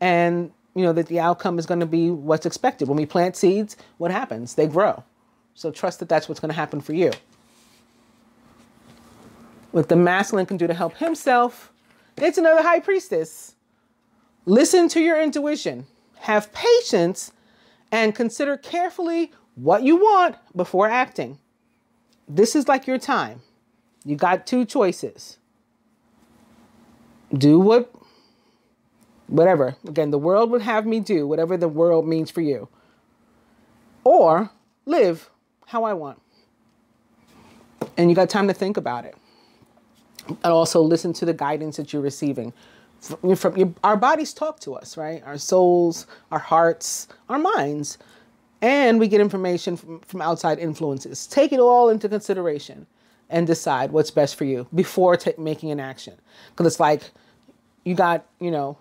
and that the outcome is going to be what's expected. When we plant seeds, what happens? They grow. So trust that that's what's going to happen for you. What the masculine can do to help himself, it's another high priestess. Listen to your intuition. Have patience and consider carefully what you want before acting. This is like your time. You got 2 choices. Do whatever. Again, the world would have me do whatever the world means for you. Or live how I want. And you got time to think about it. And also listen to the guidance that you're receiving. Our bodies talk to us, right? Our souls, our hearts, our minds. And we get information from outside influences. Take it all into consideration and decide what's best for you before making an action. Because it's like you got, I don't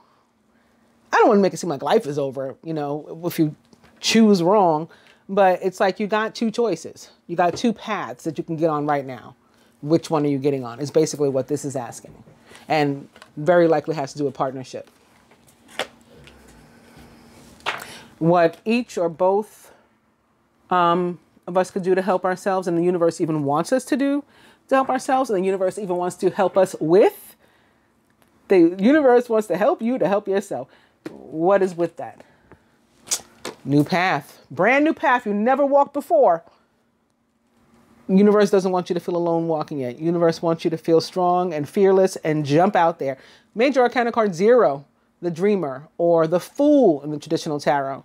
want to make it seem like life is over, if you choose wrong. But it's like you got 2 choices. You got 2 paths that you can get on right now. Which one are you getting on is basically what this is asking. And very likely has to do with partnership. What each or both of us could do to help ourselves, and the universe even wants us to do to help ourselves, and the universe even wants to help us with. The universe wants to help you to help yourself. What is with that? New path. Brand new path you never walked before. Universe doesn't want you to feel alone walking it. Universe wants you to feel strong and fearless and jump out there. Major Arcana card 0, the dreamer, or the fool in the traditional tarot.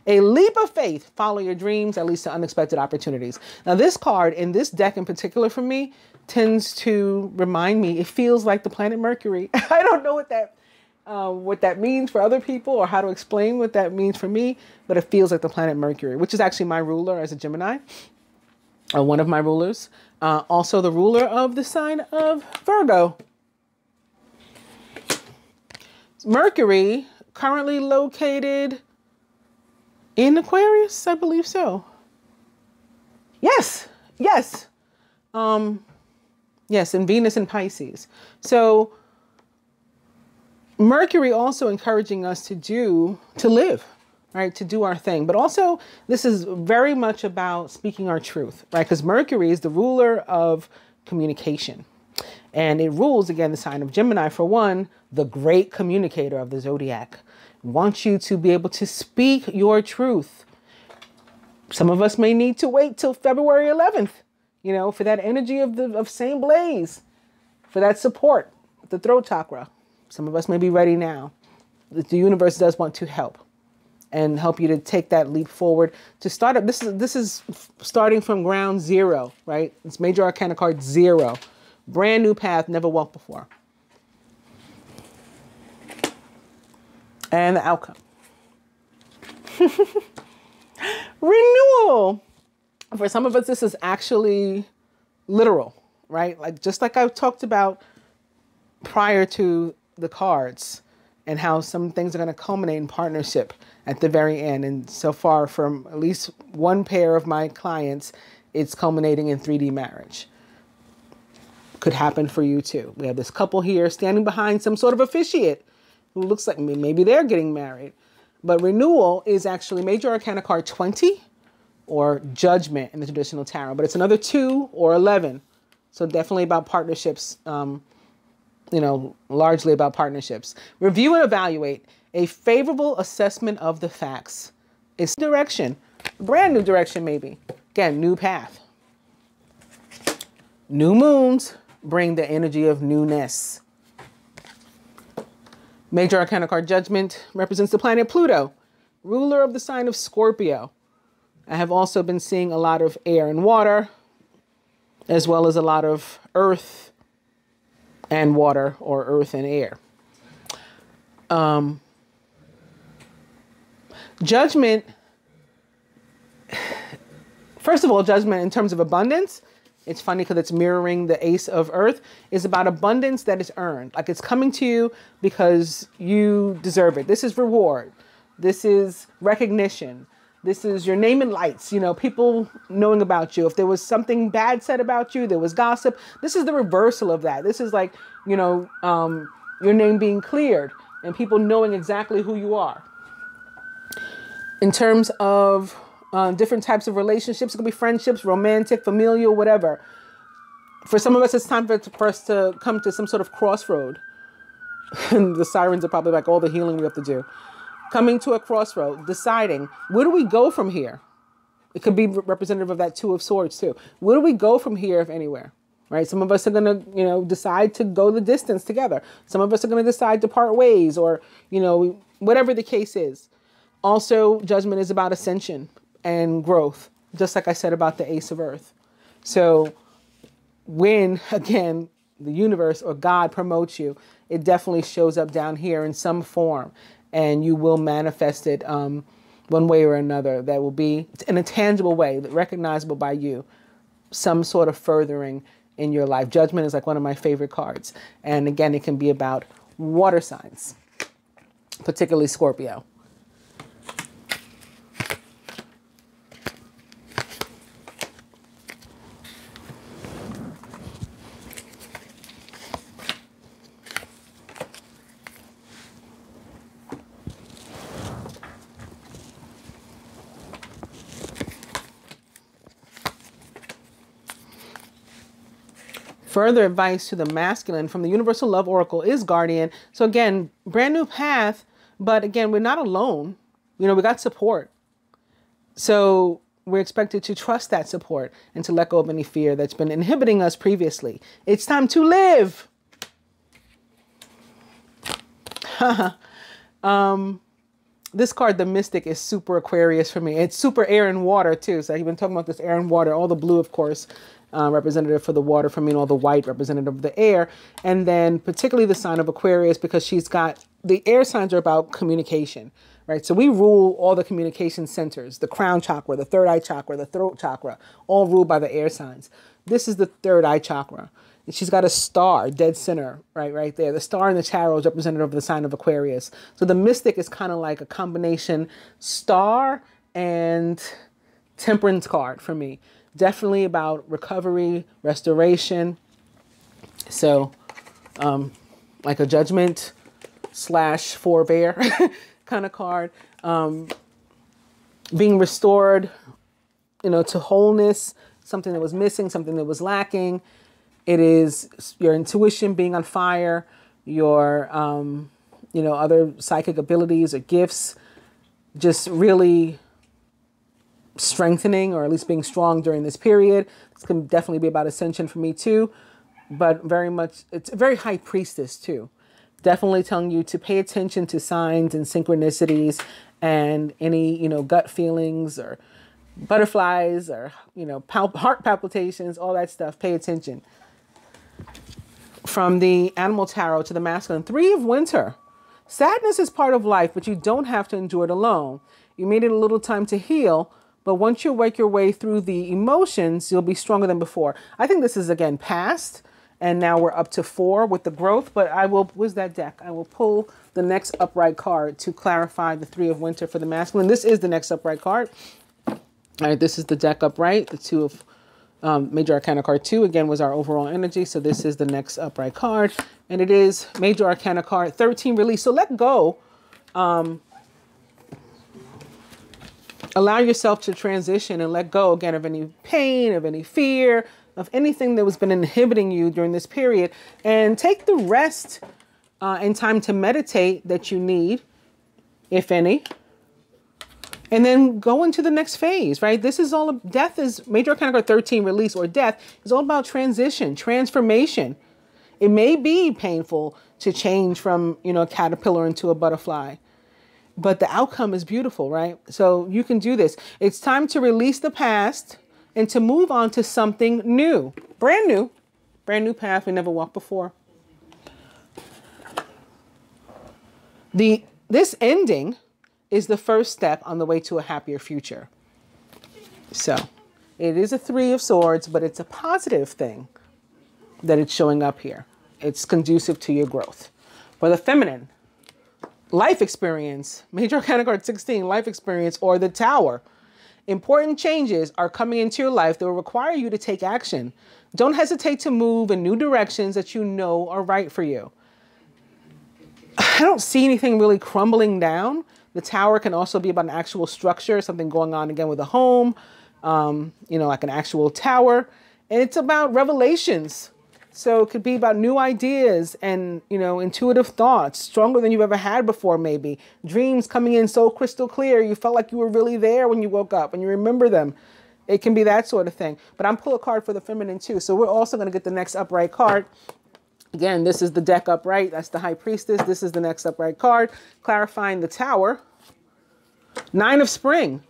A leap of faith. Follow your dreams that leads to unexpected opportunities. Now this card in this deck in particular for me tends to remind me, it feels like the planet Mercury. I don't know what that, what that means for other people or how to explain what that means for me, but it feels like the planet Mercury, which is actually my ruler as a Gemini, one of my rulers. Also the ruler of the sign of Virgo. Mercury currently located in Aquarius, I believe so. Yes, yes. Yes, and Venus in Pisces. So Mercury also encouraging us to live, right? To do our thing. But also this is very much about speaking our truth, right? Because Mercury is the ruler of communication. And it rules, again, the sign of Gemini, for one, the great communicator of the zodiac. Wants you to be able to speak your truth. Some of us may need to wait till February 11th, you know, for that energy of same blaze, for that support, the throat chakra. Some of us may be ready now. The universe does want to help and help you to take that leap forward to start up. This is starting from ground zero, right? It's Major Arcana card 0. Brand new path, never walked before. And the outcome. Renewal. For some of us, this is actually literal, right? Like, just like I talked about prior to the cards and how some things are going to culminate in partnership at the very end. And so far from at least one pair of my clients, it's culminating in 3D marriage. Could happen for you too. We have this couple here standing behind some sort of officiate who looks like maybe they're getting married. But renewal is actually Major Arcana card 20 or judgment in the traditional tarot. But it's another 2 or 11. So definitely about partnerships, you know, largely about partnerships. Review and evaluate a favorable assessment of the facts. It's direction, brand new direction maybe. Again, new path. New moons bring the energy of newness. Major Arcana card Judgment represents the planet Pluto, ruler of the sign of Scorpio. I have also been seeing a lot of air and water, as well as a lot of earth and water, or earth and air. Judgment, first of all, judgment in terms of abundance, it's funny because it's mirroring the Ace of Earth, is about abundance that is earned. Like, it's coming to you because you deserve it. This is reward. This is recognition. This is your name in lights, you know, people knowing about you. If there was something bad said about you, there was gossip. This is the reversal of that. This is like, you know, your name being cleared and people knowing exactly who you are. In terms of different types of relationships, it could be friendships, romantic, familial, whatever. For some of us, it's time for us to come to some sort of crossroad. And the sirens are probably like all the healing we have to do. Coming to a crossroad, deciding, where do we go from here? It could be representative of that 2 of Swords too. Where do we go from here, if anywhere? Right? Some of us are going to, you know, decide to go the distance together. Some of us are going to decide to part ways, or, you know, whatever the case is. Also, judgment is about ascension and growth, just like I said about the Ace of Earth. So when, again, the universe or God promotes you, it definitely shows up down here in some form, and you will manifest it one way or another. That will be in a tangible way, recognizable by you, some sort of furthering in your life. Judgment is like one of my favorite cards. And again, it can be about water signs, particularly Scorpio. Further advice to the masculine from the Universal Love Oracle is Guardian. So again, brand new path, but again, we're not alone. You know, we got support. So we're expected to trust that support and to let go of any fear that's been inhibiting us previously. It's time to live. This card, the Mystic, is super Aquarius for me. It's super air and water too. So I've been talking about this air and water, all the blue, of course, representative for the water for me, and all the white representative of the air. And then particularly the sign of Aquarius, because she's got the air signs are about communication, right? So we rule all the communication centers, the crown chakra, the third eye chakra, the throat chakra, all ruled by the air signs. This is the third eye chakra. And she's got a star, dead center, right there. The star in the tarot is representative of the sign of Aquarius. So the mystic is kind of like a combination star and temperance card for me. Definitely about recovery, restoration. So like a judgment / forbear kind of card. Being restored, to wholeness, something that was missing, something that was lacking. It is your intuition being on fire, your, other psychic abilities or gifts, just really strengthening or at least being strong during this period. This can definitely be about ascension for me too, but very much, it's a very high priestess too. Definitely telling you to pay attention to signs and synchronicities and any, gut feelings or butterflies or, heart palpitations, all that stuff. Pay attention. From the animal tarot to the masculine, 3 of winter. Sadness is part of life, but you don't have to endure it alone. You made it a little time to heal, but once you work your way through the emotions, you'll be stronger than before. I think this is, again, past. And now we're up to 4 with the growth, but where's that deck? I will pull the next upright card to clarify the 3 of winter for the masculine. This is the next upright card. All right, this is the deck upright. The 2 of Major Arcana card 2, again, was our overall energy. So this is the next upright card. And it is Major Arcana card 13, release. So let go. Allow yourself to transition and let go, again, of any pain, of any fear, of anything that was been inhibiting you during this period, and take the rest and time to meditate that you need, if any, and then go into the next phase, right? This is all, death is, Major Arcana card 13, release or death, is all about transition, transformation. It may be painful to change from, a caterpillar into a butterfly, but the outcome is beautiful, right? So you can do this. It's time to release the past and to move on to something new, brand new path we never walked before. This ending is the first step on the way to a happier future. So it is a 3 of swords, but it's a positive thing that it's showing up here. It's conducive to your growth. For the feminine, life experience, Major Arcana card 16, life experience, or the Tower. Important changes are coming into your life that will require you to take action. Don't hesitate to move in new directions that you know are right for you. I don't see anything really crumbling down. The Tower can also be about an actual structure, something going on again with a home, like an actual tower. And it's about revelations. So it could be about new ideas and, intuitive thoughts, stronger than you've ever had before, maybe. Dreams coming in so crystal clear, you felt like you were really there when you woke up and you remember them. It can be that sort of thing. But I'm pulling a card for the feminine too. So we're also going to get the next upright card. Again, this is the deck upright. That's the High Priestess. This is the next upright card, clarifying the Tower. 9 of Spring.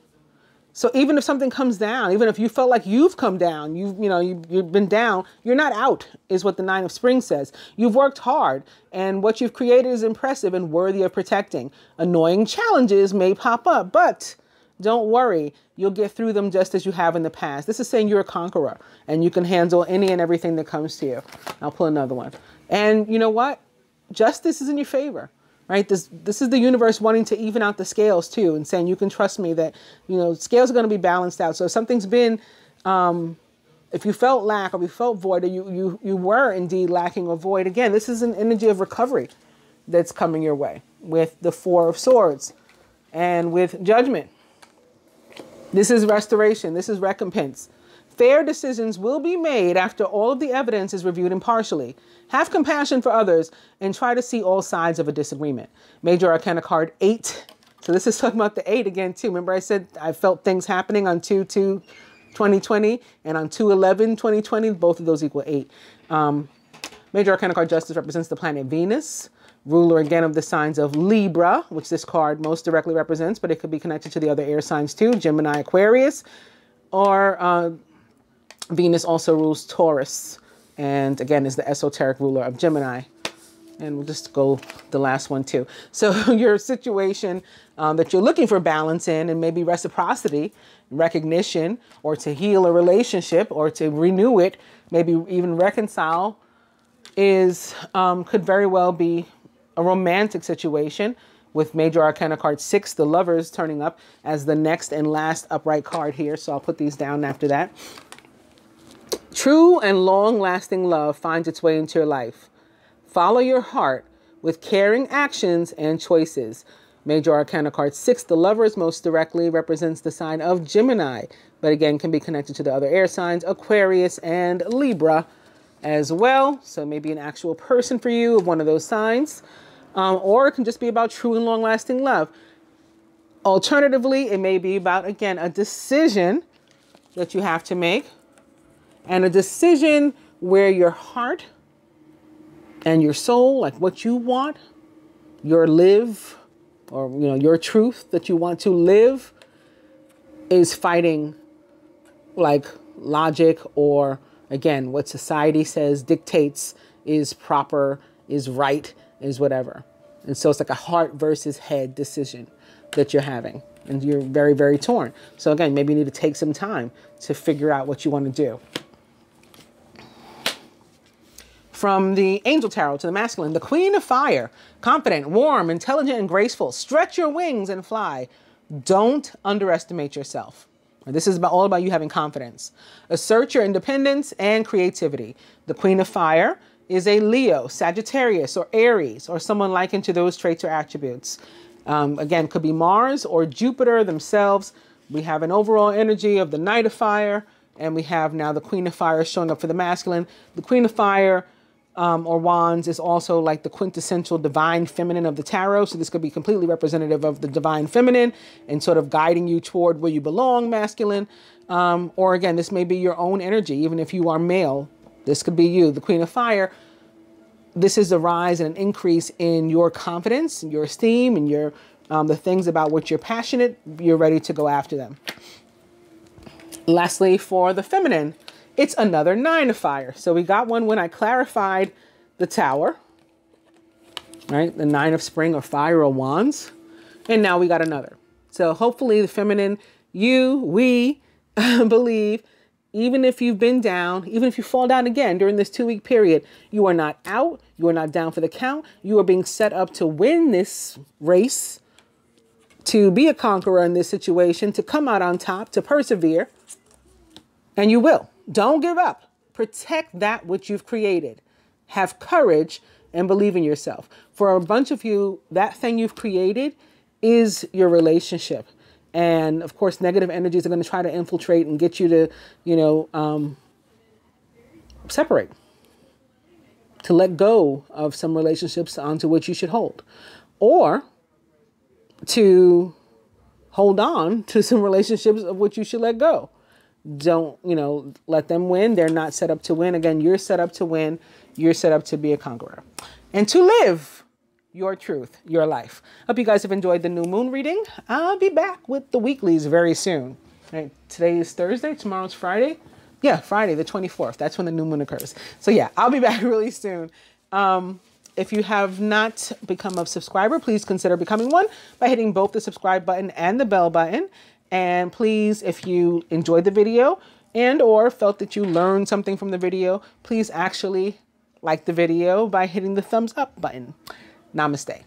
So even if something comes down, even if you felt like you've come down, you've been down, you're not out, is what the 9 of Spring says. You've worked hard, and what you've created is impressive and worthy of protecting. Annoying challenges may pop up, but don't worry. You'll get through them just as you have in the past. This is saying you're a conqueror, and you can handle any and everything that comes to you. I'll pull another one. And you know what? Justice is in your favor. Right? This is the universe wanting to even out the scales too, and saying you can trust me that, scales are going to be balanced out. So if something's been, if you felt lack or you felt void, or you were indeed lacking or void, again, this is an energy of recovery that's coming your way with the 4 of Swords and with Judgment. This is restoration. This is recompense. Fair decisions will be made after all of the evidence is reviewed impartially. Have compassion for others and try to see all sides of a disagreement. Major Arcana card 8. So this is talking about the 8 again too. Remember I said I felt things happening on 2/2/2020 and on 2/11/2020. Both of those equal 8. Major Arcana card Justice represents the planet Venus, ruler again of the signs of Libra, which this card most directly represents, but it could be connected to the other air signs too, Gemini, Aquarius, or Venus also rules Taurus, and again is the esoteric ruler of Gemini. And we'll just go the last one too. So your situation that you're looking for balance in, and maybe reciprocity, recognition, or to heal a relationship or to renew it, maybe even reconcile, is could very well be a romantic situation with Major Arcana card 6, the Lovers, turning up as the next and last upright card here. So I'll put these down after that. True and long-lasting love finds its way into your life. Follow your heart with caring actions and choices. Major Arcana card 6, the Lovers, most directly represents the sign of Gemini, but again can be connected to the other air signs, Aquarius and Libra as well. So maybe an actual person for you of one of those signs, or it can just be about true and long-lasting love. Alternatively, it may be about, again, a decision that you have to make, and a decision where your heart and your soul, like what you want, your live, or your truth that you want to live, is fighting like logic, or again what society says dictates is proper, is right, is whatever. And so it's like a heart versus head decision that you're having, and you're very, very torn. So again, maybe you need to take some time to figure out what you want to do. From the Angel Tarot to the masculine, the Queen of Fire, confident, warm, intelligent, and graceful. Stretch your wings and fly. Don't underestimate yourself. This is all about you having confidence. Assert your independence and creativity. The Queen of Fire is a Leo, Sagittarius, or Aries, or someone likened to those traits or attributes. Again, could be Mars or Jupiter themselves. We have an overall energy of the Knight of Fire, and we have now the Queen of Fire showing up for the masculine. The Queen of Fire or Wands is also like the quintessential divine feminine of the tarot. So this could be completely representative of the divine feminine and sort of guiding you toward where you belong, masculine. Or again, this may be your own energy. Even if you are male, this could be you. The Queen of Fire, this is a rise and an increase in your confidence, your esteem, and your the things about which you're passionate. You're ready to go after them. Lastly, for the feminine, it's another Nine of Fire. So we got one when I clarified the Tower, right? The Nine of Spring or Fire or Wands. And now we got another. So hopefully the feminine, we believe, even if you've been down, even if you fall down again during this 2-week period, you are not out. You are not down for the count. You are being set up to win this race, to be a conqueror in this situation, to come out on top, to persevere. And you will. Don't give up. Protect that which you've created. Have courage and believe in yourself. For a bunch of you, that thing you've created is your relationship. And of course, negative energies are going to try to infiltrate and get you to, separate, to let go of some relationships onto which you should hold, or to hold on to some relationships of which you should let go. Don't, let them win. They're not set up to win. Again, you're set up to win. You're set up to be a conqueror and to live your truth, your life. Hope you guys have enjoyed the new moon reading. I'll be back with the weeklies very soon. Right? Today is Thursday. Tomorrow's Friday. Yeah, Friday, the 24th. That's when the new moon occurs. So yeah, I'll be back really soon. If you have not become a subscriber, please consider becoming one by hitting both the subscribe button and the bell button. And please, if you enjoyed the video and or felt that you learned something from the video, please actually like the video by hitting the thumbs up button. Namaste.